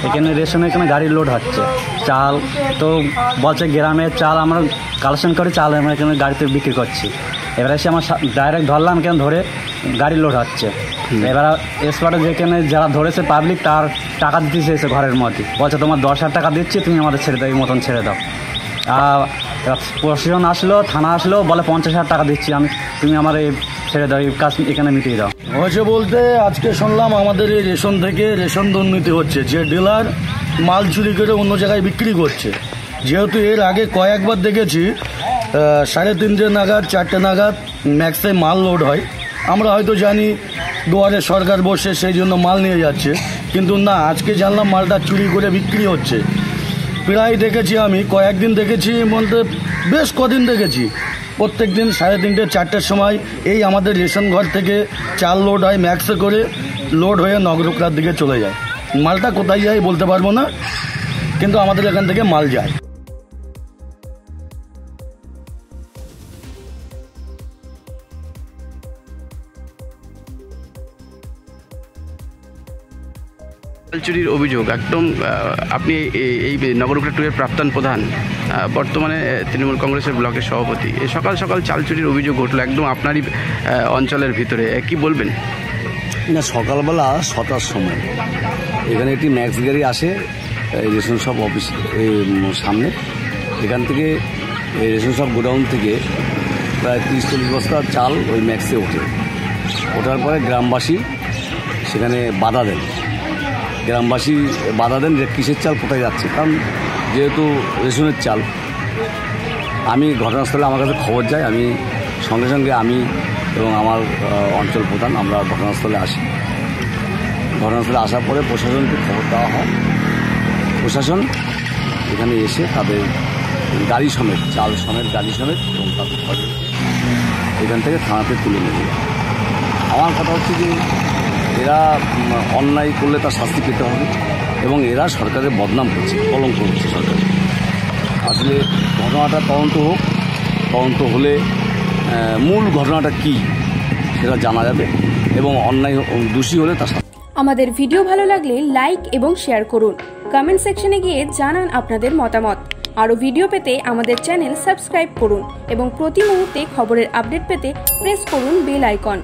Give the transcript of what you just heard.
এখানে রেশনে এখানে গাড়ি লোড হচ্ছে চাল, তো বলছে গ্রামের চাল আমরা কালেকশন করে চাল আমরা এখানে গাড়িতে বিক্রি করছি। এবার এসে আমার ডাইরেক্ট ধরলাম, এখানে ধরে গাড়ি লোড হচ্ছে। এবার স্পটে যেখানে যারা ধরেছে পাবলিক তার টাকা দিতে চেয়েছে ঘরের মধ্যে, বলছে তোমার 10,000 টাকা দিচ্ছি, তুমি আমাদের ছেড়ে দাও, এই মতন ছেড়ে দাও। প্রশাসন আসলো, থানা আসলো, বলে 50,000 টাকা দিচ্ছি আমি, তুমি আমার এই ছেড়ে দাও, এই কাজ এখানে মিটিয়ে দাও। হয়েছে বলতে আজকে শুনলাম আমাদের এই রেশন থেকে রেশন দুর্নীতি হচ্ছে, যে ডিলার মাল চুরি করে অন্য জায়গায় বিক্রি করছে। যেহেতু এর আগে কয়েকবার দেখেছি 3:30 নাগাদ 4টে নাগাদ ম্যাক্সে মাল লোড হয়, আমরা হয়তো জানি দুয়ারে সরকার বসে সেই জন্য মাল নিয়ে যাচ্ছে, কিন্তু না, আজকে জানলাম মালটা চুরি করে বিক্রি হচ্ছে। প্রায় দেখেছি আমি কয়েকদিন দেখেছি, বলতে বেশ কদিন দেখেছি, প্রত্যেক দিন 3:30 4টের সময় এই আমাদের রেশন ঘর থেকে চাল লোড হয় ম্যাক্সে করে, লোড হয়ে নগরকলার দিকে চলে যায়। মালটা কোথায় যায় বলতে পারবো না, কিন্তু আমাদের এখান থেকে মাল যায়। চাল চুরির অভিযোগ একদম, আপনি এই নগরকলা 2-এর প্রাক্তন প্রধান, বর্তমানে তৃণমূল কংগ্রেসের ব্লকের সভাপতি, এই সকাল সকাল চাল চুরির অভিযোগ ঘটলো একদম আপনারই অঞ্চলের ভিতরে, কি বলবেন? না, সকালবেলা 6টার সময় এখানে একটি ম্যাক্স গাড়ি আসে এই রেশন শপ অফিস সামনে। এখান থেকে এই রেশন শপ গোডাউন থেকে প্রায় 30-40 বস্তা চাল ওই ম্যাক্সে ওঠার পরে গ্রামবাসী সেখানে বাধা দেন। যে কিসের চাল কোথায় যাচ্ছে, কারণ যেহেতু রেশনের চাল। আমি ঘটনাস্থলে আমার কাছে খবর যায়, আমি সঙ্গে সঙ্গে আমি এবং আমার অঞ্চল প্রধান আমরা ঘটনাস্থলে আসি। ঘটনাস্থলে আসার পরে প্রশাসনকে খবর দেওয়া হয়, প্রশাসন এখানে এসে তাদের গাড়ি সমেত, চাল সমেত গাড়ি সমেত এবং তাদের এখান থেকে থানাতে তুলে নিয়ে যায়। আমার কথা হচ্ছে যে এরা অন্যায় করলে তার শাস্তি পেতে হবে, এবং এরা সরকারের বদনাম করছে, কলঙ্ক করছে সরকার। আসলে ঘটনাটা তদন্ত হোক, তদন্ত হলে মূল ঘটনাটা কি সেটা জানা যাবে, এবং অন্যায় দোষী হলে তার শাস্তি। আমাদের ভিডিও ভালো লাগলে লাইক এবং শেয়ার করুন, কমেন্ট সেকশনে গিয়ে জানান আপনাদের মতামত। আরও ভিডিও পেতে আমাদের চ্যানেল সাবস্ক্রাইব করুন এবং প্রতি মুহূর্তে খবরের আপডেট পেতে প্রেস করুন বেল আইকন।